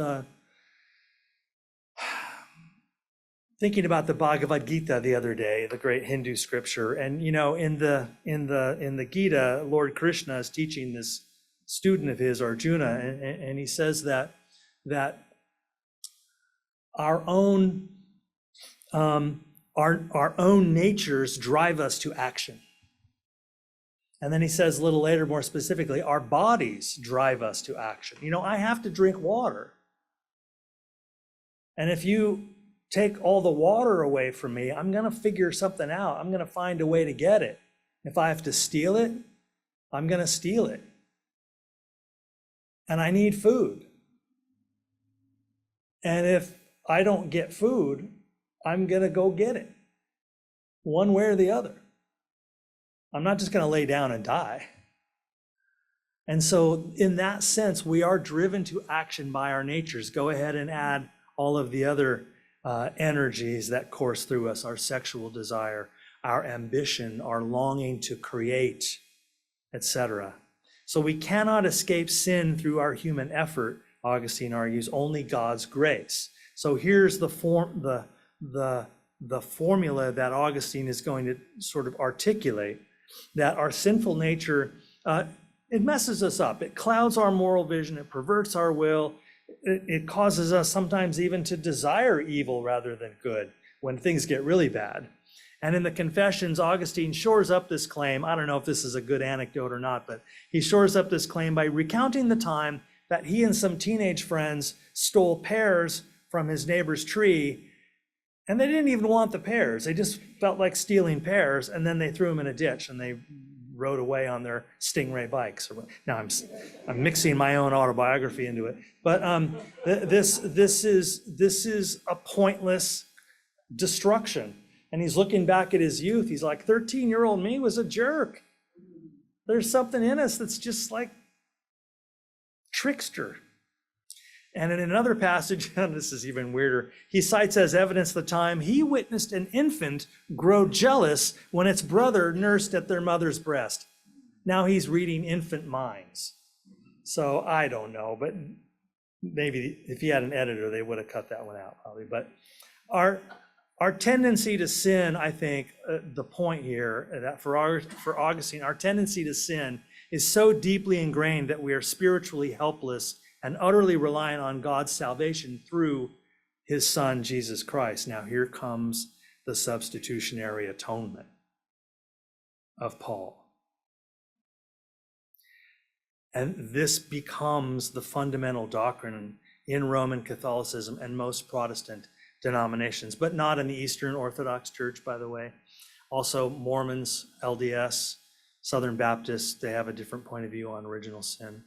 thinking about the Bhagavad Gita the other day, the great Hindu scripture, and you know, in the Gita, Lord Krishna is teaching this student of his, Arjuna, and he says that our own natures drive us to action. And then he says a little later, more specifically, our bodies drive us to action. You know, I have to drink water. And if you take all the water away from me, I'm going to figure something out. I'm going to find a way to get it. If I have to steal it, I'm going to steal it. And I need food. And if I don't get food, I'm going to go get it, one way or the other. I'm not just going to lay down and die. And so in that sense, we are driven to action by our natures. Go ahead and add all of the other energies that course through us, our sexual desire, our ambition, our longing to create, etc. So we cannot escape sin through our human effort, Augustine argues, only God's grace. So here's the formula that Augustine is going to sort of articulate, that our sinful nature, it messes us up. It clouds our moral vision. It perverts our will. It causes us sometimes even to desire evil rather than good when things get really bad. And in the Confessions, Augustine shores up this claim. I don't know if this is a good anecdote or not, but he shores up this claim by recounting the time that he and some teenage friends stole pears from his neighbor's tree, and they didn't even want the pears. They just felt like stealing pears, and then they threw them in a ditch and they rode away on their Stingray bikes. Now I'm mixing my own autobiography into it, but this is a pointless, destruction. And he's looking back at his youth. He's like, 13-year-old me was a jerk. There's something in us that's just like trickster. And in another passage, and this is even weirder, he cites as evidence the time he witnessed an infant grow jealous when its brother nursed at their mother's breast. Now he's reading infant minds. So I don't know, but maybe if he had an editor, they would have cut that one out probably. But our tendency to sin, I think, the point here that for Augustine, our tendency to sin is so deeply ingrained that we are spiritually helpless and utterly reliant on God's salvation through his son, Jesus Christ. Now here comes the substitutionary atonement of Paul. And this becomes the fundamental doctrine in Roman Catholicism and most Protestant denominations, but not in the Eastern Orthodox Church, by the way. Also Mormons, LDS, Southern Baptists, they have a different point of view on original sin.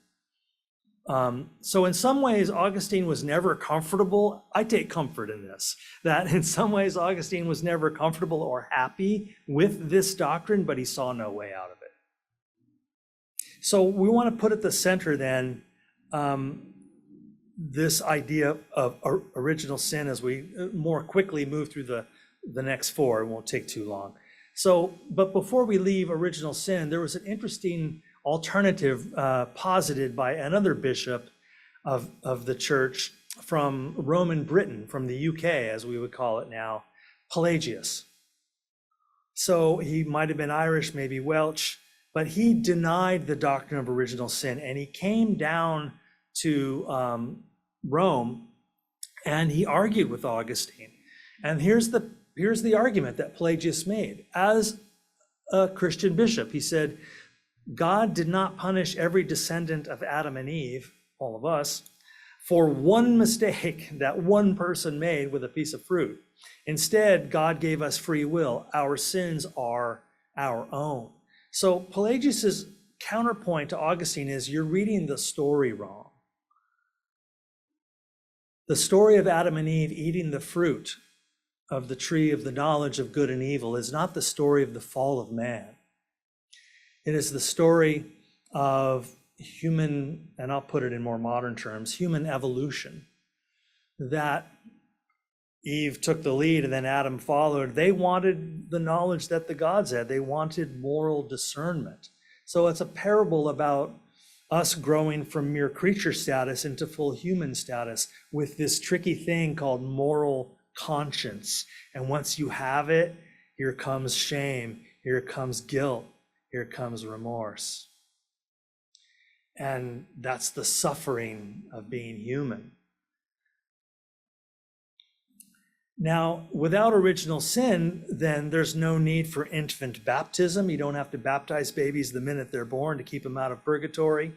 So in some ways, Augustine was never comfortable. I take comfort in this, that in some ways, Augustine was never comfortable or happy with this doctrine, but he saw no way out of it. So we want to put at the center then this idea of original sin as we more quickly move through the next four. It won't take too long. So, but before we leave original sin, there was an interesting alternative posited by another bishop of the church from Roman Britain, from the UK, as we would call it now, Pelagius. So he might have been Irish, maybe Welsh, but he denied the doctrine of original sin, and he came down to Rome and he argued with Augustine. And here's the argument that Pelagius made. As a Christian bishop, he said, God did not punish every descendant of Adam and Eve, all of us, for one mistake that one person made with a piece of fruit. Instead, God gave us free will. Our sins are our own. So Pelagius's counterpoint to Augustine is you're reading the story wrong. The story of Adam and Eve eating the fruit of the tree of the knowledge of good and evil is not the story of the fall of man. It is the story of human, and I'll put it in more modern terms, human evolution. That Eve took the lead and then Adam followed. They wanted the knowledge that the gods had. They wanted moral discernment. So it's a parable about us growing from mere creature status into full human status with this tricky thing called moral conscience. And once you have it, here comes shame, here comes guilt, here comes remorse. And that's the suffering of being human. Now, without original sin, then there's no need for infant baptism. You don't have to baptize babies the minute they're born to keep them out of purgatory.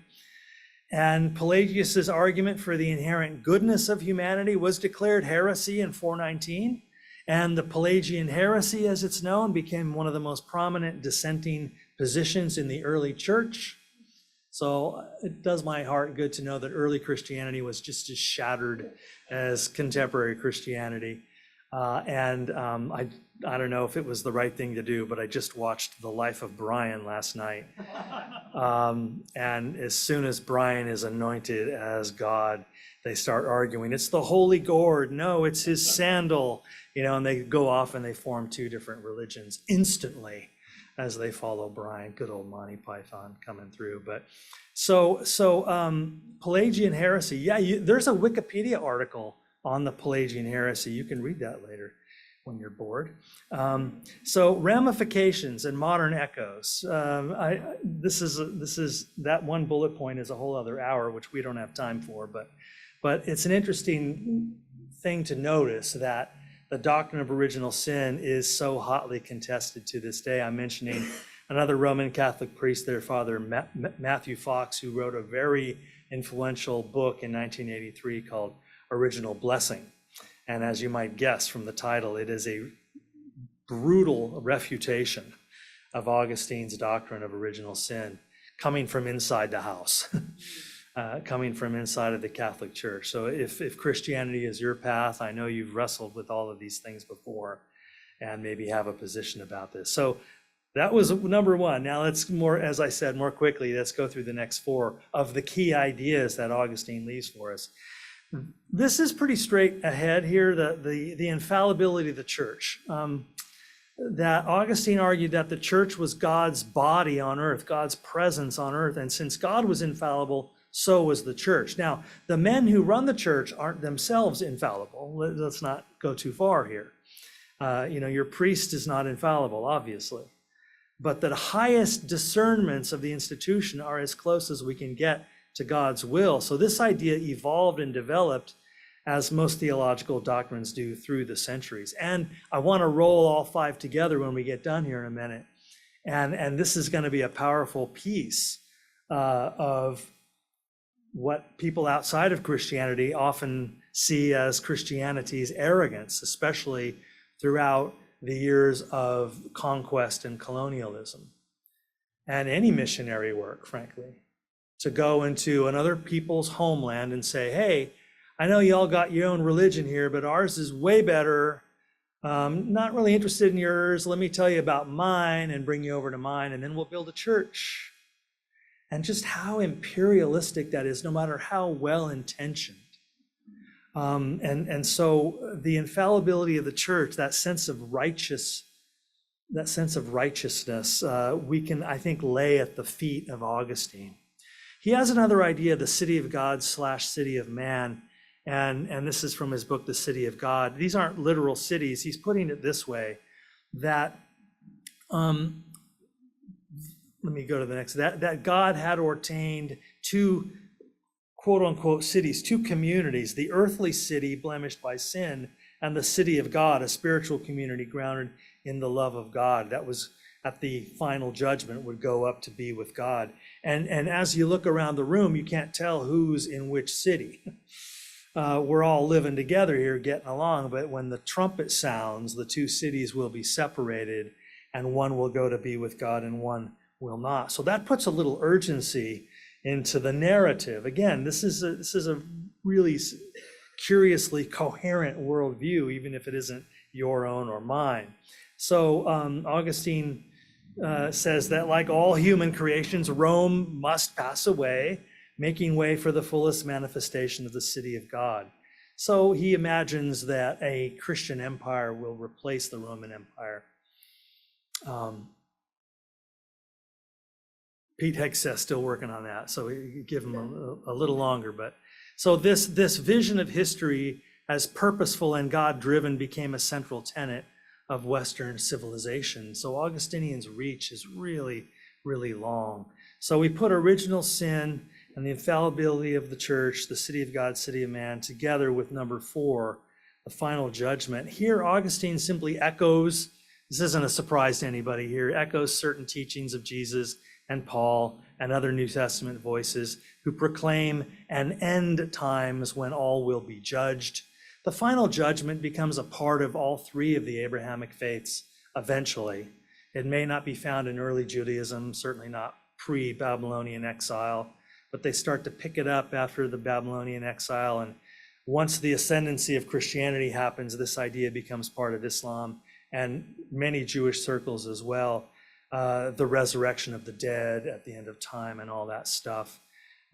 And Pelagius's argument for the inherent goodness of humanity was declared heresy in 419. And the Pelagian heresy, as it's known, became one of the most prominent dissenting positions in the early church. So it does my heart good to know that early Christianity was just as shattered as contemporary Christianity. I don't know if it was the right thing to do, but I just watched The Life of Brian last night. And as soon as Brian is anointed as God, they start arguing, it's the holy gourd, no, it's his sandal, and they go off and they form two different religions instantly as they follow Brian. Good old Monty Python coming through. But so Pelagian heresy, there's a Wikipedia article on the Pelagian heresy. You can read that later when you're bored. So ramifications and modern echoes. This is that one bullet point is a whole other hour, which we don't have time for. But it's an interesting thing to notice that the doctrine of original sin is so hotly contested to this day. I'm mentioning another Roman Catholic priest there, Father Matthew Fox, who wrote a very influential book in 1983 called Original Blessing. And as you might guess from the title, it is a brutal refutation of Augustine's doctrine of original sin coming from inside the house. coming from inside of the Catholic Church. So if Christianity is your path, I know you've wrestled with all of these things before and maybe have a position about this. So that was number one. Now let's as I said, more quickly, let's go through the next four of the key ideas that Augustine leaves for us. This is pretty straight ahead here, the infallibility of the church. That Augustine argued that the church was God's body on earth, God's presence on earth. And since God was infallible, so was the church. Now, the men who run the church aren't themselves infallible. Let's not go too far here. Your priest is not infallible, obviously. But the highest discernments of the institution are as close as we can get to God's will. So this idea evolved and developed as most theological doctrines do through the centuries. And I want to roll all five together when we get done here in a minute. And this is going to be a powerful piece of what people outside of Christianity often see as Christianity's arrogance, especially throughout the years of conquest and colonialism, and any missionary work, frankly, to go into another people's homeland and say, hey, I know y'all got your own religion here, but ours is way better. Not really interested in yours. Let me tell you about mine and bring you over to mine, and then we'll build a church. And just how imperialistic that is, no matter how well-intentioned. And so the infallibility of the church, that sense of righteousness, we can, I think, lay at the feet of Augustine. He has another idea, the city of God / city of man. And this is from his book, The City of God. These aren't literal cities. He's putting it this way, that, let me go to the next, that God had ordained two quote unquote cities, two communities, the earthly city blemished by sin and the city of God, a spiritual community grounded in the love of God. That was at the final judgment would go up to be with God. And as you look around the room, you can't tell who's in which city. We're all living together here, getting along, but when the trumpet sounds, the two cities will be separated, and one will go to be with God and one will not. So that puts a little urgency into the narrative. Again, this is a really curiously coherent worldview, even if it isn't your own or mine. So Augustine says that like all human creations, Rome must pass away, making way for the fullest manifestation of the city of God. So he imagines that a Christian empire will replace the Roman Empire. Pete Hegseth's still working on that, so we give him a little longer. But so this vision of history as purposeful and God-driven became a central tenet of Western civilization. So Augustinian's reach is really, really long. So we put original sin and the infallibility of the church, the city of God, city of man, together with number 4, the final judgment. Here, Augustine simply echoes, this isn't a surprise to anybody here, echoes certain teachings of Jesus and Paul and other New Testament voices who proclaim an end times when all will be judged. The final judgment becomes a part of all 3 of the Abrahamic faiths eventually. It may not be found in early Judaism, certainly not pre-Babylonian exile, but they start to pick it up after the Babylonian exile. And once the ascendancy of Christianity happens, this idea becomes part of Islam and many Jewish circles as well. The resurrection of the dead at the end of time and all that stuff.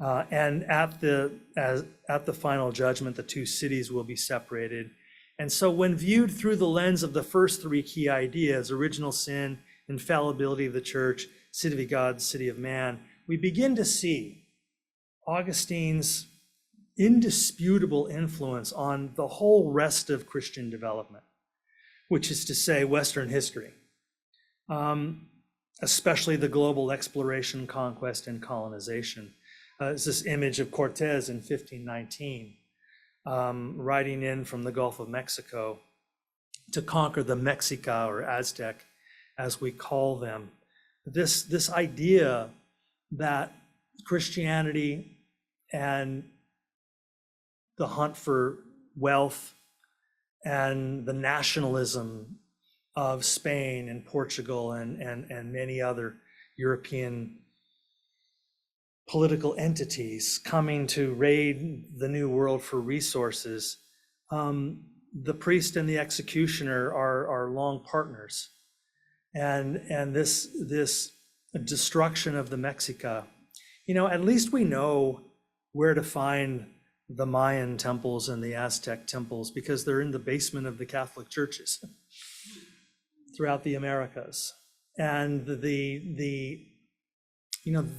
And at the final judgment, the 2 cities will be separated. And so when viewed through the lens of the first 3 key ideas, original sin, infallibility of the church, city of God, city of man, we begin to see Augustine's indisputable influence on the whole rest of Christian development, which is to say Western history, especially the global exploration, conquest, and colonization. It's this image of Cortez in 1519, riding in from the Gulf of Mexico to conquer the Mexica or Aztec, as we call them. This idea that Christianity and the hunt for wealth and the nationalism of Spain and Portugal and many other European political entities coming to raid the New World for resources, the priest and the executioner are long partners. And this destruction of the Mexica, at least we know where to find the Mayan temples and the Aztec temples, because they're in the basement of the Catholic churches throughout the Americas. And the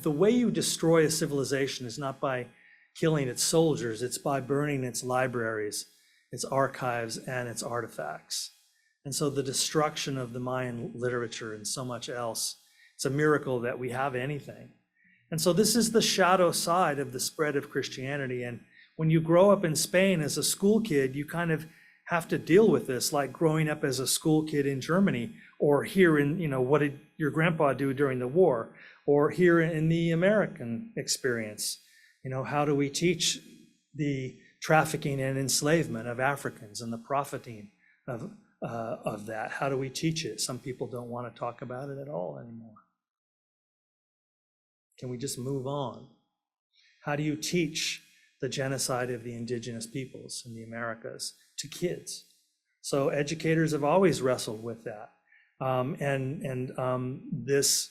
way you destroy a civilization is not by killing its soldiers, it's by burning its libraries, its archives, and its artifacts. And so the destruction of the Mayan literature and so much else, it's a miracle that we have anything. And so this is the shadow side of the spread of Christianity. And when you grow up in Spain as a school kid, you kind of have to deal with this, like growing up as a school kid in Germany, or here in, what did your grandpa do during the war, or here in the American experience. How do we teach the trafficking and enslavement of Africans and the profiting of that? How do we teach it? Some people don't want to talk about it at all anymore. Can we just move on? How do you teach the genocide of the indigenous peoples in the Americas to kids? So educators have always wrestled with that. This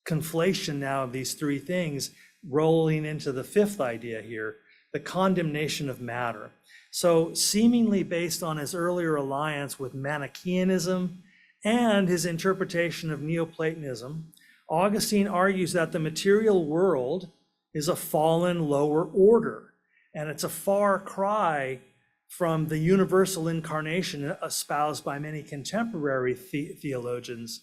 conflation now of these three things rolling into the fifth idea here, the condemnation of matter. So seemingly based on his earlier alliance with Manichaeanism and his interpretation of Neoplatonism, Augustine argues that the material world is a fallen lower order, and it's a far cry from the universal incarnation espoused by many contemporary theologians.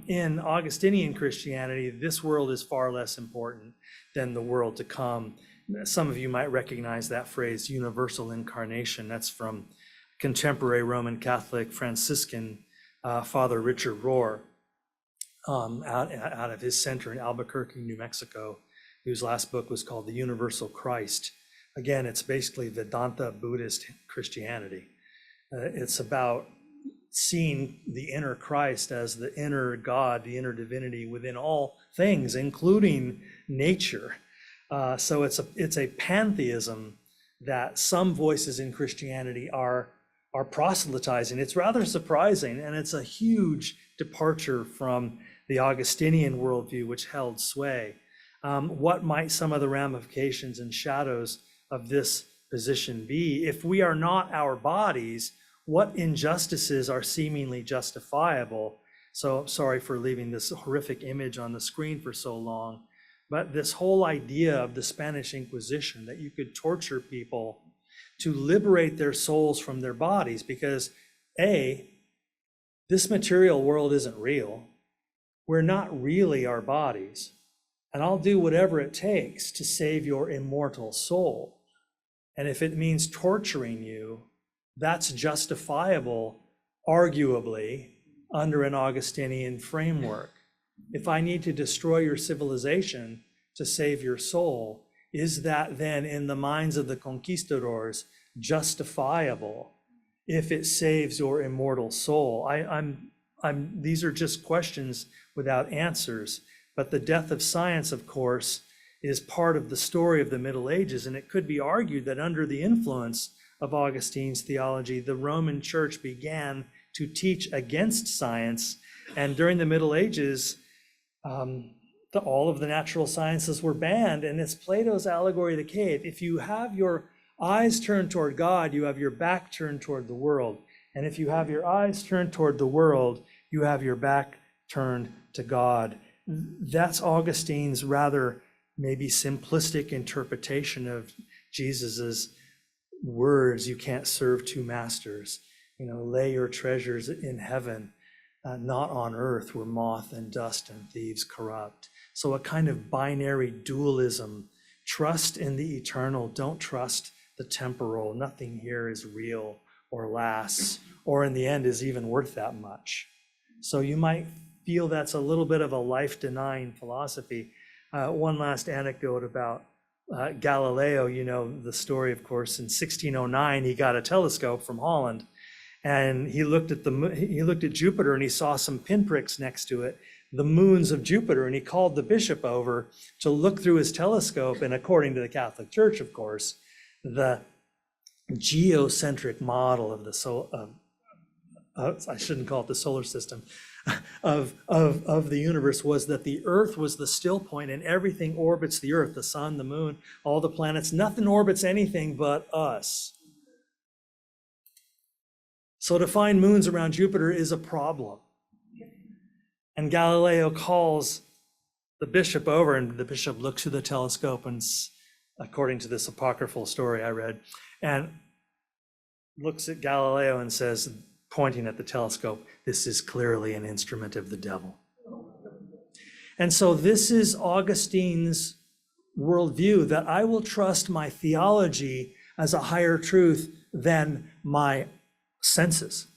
In Augustinian Christianity, this world is far less important than the world to come. Some of you might recognize that phrase, universal incarnation. That's from contemporary Roman Catholic Franciscan Father Richard Rohr, out of his center in Albuquerque, New Mexico, whose last book was called The Universal Christ. Again, it's basically Vedanta Buddhist Christianity. It's about seeing the inner Christ as the inner God, the inner divinity within all things, including nature. So it's a pantheism that some voices in Christianity are proselytizing. It's rather surprising, and it's a huge departure from the Augustinian worldview, which held sway. What might some of the ramifications and shadows of this position be? If we are not our bodies, what injustices are seemingly justifiable? So sorry for leaving this horrific image on the screen for so long, but this whole idea of the Spanish Inquisition, that you could torture people to liberate their souls from their bodies, because this material world isn't real. We're not really our bodies, and I'll do whatever it takes to save your immortal soul. And if it means torturing you, that's justifiable, arguably, under an Augustinian framework. If I need to destroy your civilization to save your soul, is that then in the minds of the conquistadors justifiable if it saves your immortal soul? These are just questions without answers, but the death of science, of course, is part of the story of the Middle Ages, and it could be argued that under the influence of Augustine's theology, the Roman Church began to teach against science, and during the Middle Ages, all of the natural sciences were banned, and it's Plato's allegory of the cave. If you have your eyes turned toward God, you have your back turned toward the world, and if you have your eyes turned toward the world, you have your back turned to God. That's Augustine's rather maybe simplistic interpretation of Jesus's words, you can't serve two masters. Lay your treasures in heaven, not on earth where moth and dust and thieves corrupt. So a kind of binary dualism. Trust in the eternal, don't trust the temporal. Nothing here is real or lasts, or in the end is even worth that much. So you might feel that's a little bit of a life-denying philosophy. One last anecdote about Galileo, the story, of course, in 1609, he got a telescope from Holland, and he looked at Jupiter and he saw some pinpricks next to it the moons of Jupiter, and he called the bishop over to look through his telescope, and according to the Catholic Church, of course, the geocentric model of the solar, I shouldn't call it the solar system, of the universe was that the Earth was the still point, and everything orbits the Earth, the sun, the moon, all the planets. Nothing orbits anything but us. So to find moons around Jupiter is a problem. And Galileo calls the bishop over, and the bishop looks through the telescope, and according to this apocryphal story I read, and looks at Galileo and says, pointing at the telescope, "This is clearly an instrument of the devil." And so this is Augustine's worldview, that I will trust my theology as a higher truth than my senses.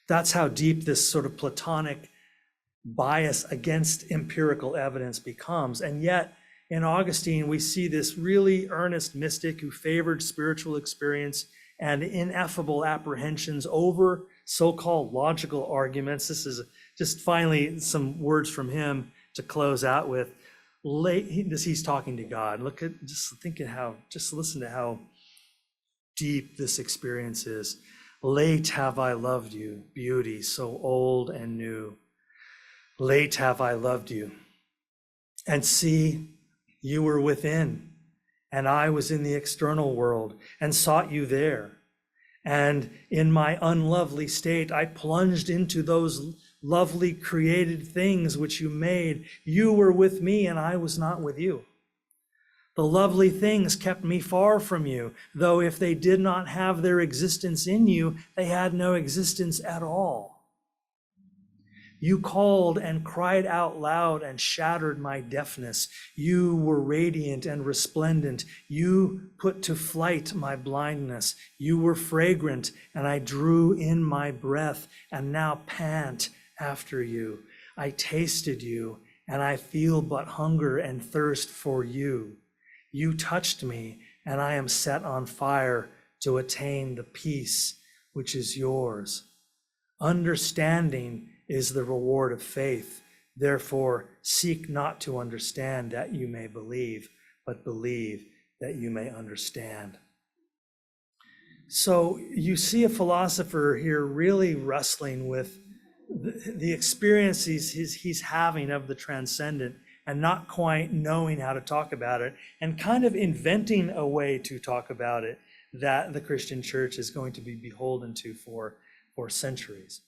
That's how deep this sort of Platonic bias against empirical evidence becomes. And yet, in Augustine, we see this really earnest mystic who favored spiritual experience and ineffable apprehensions over so-called logical arguments. This is just finally some words from him to close out with. He's talking to God. Just listen to how deep this experience is. Late have I loved you, beauty so old and new. Late have I loved you. And see, you were within, and I was in the external world and sought you there. And in my unlovely state, I plunged into those lovely created things which you made. You were with me, and I was not with you. The lovely things kept me far from you, though if they did not have their existence in you, they had no existence at all. You called and cried out loud and shattered my deafness. You were radiant and resplendent. You put to flight my blindness. You were fragrant, and I drew in my breath, and now pant after you. I tasted you, and I feel but hunger and thirst for you. You touched me, and I am set on fire to attain the peace which is yours. Understanding is the reward of faith. Therefore, seek not to understand that you may believe, but believe that you may understand. So you see a philosopher here really wrestling with the experiences he's having of the transcendent, and not quite knowing how to talk about it, and kind of inventing a way to talk about it that the Christian church is going to be beholden to for centuries.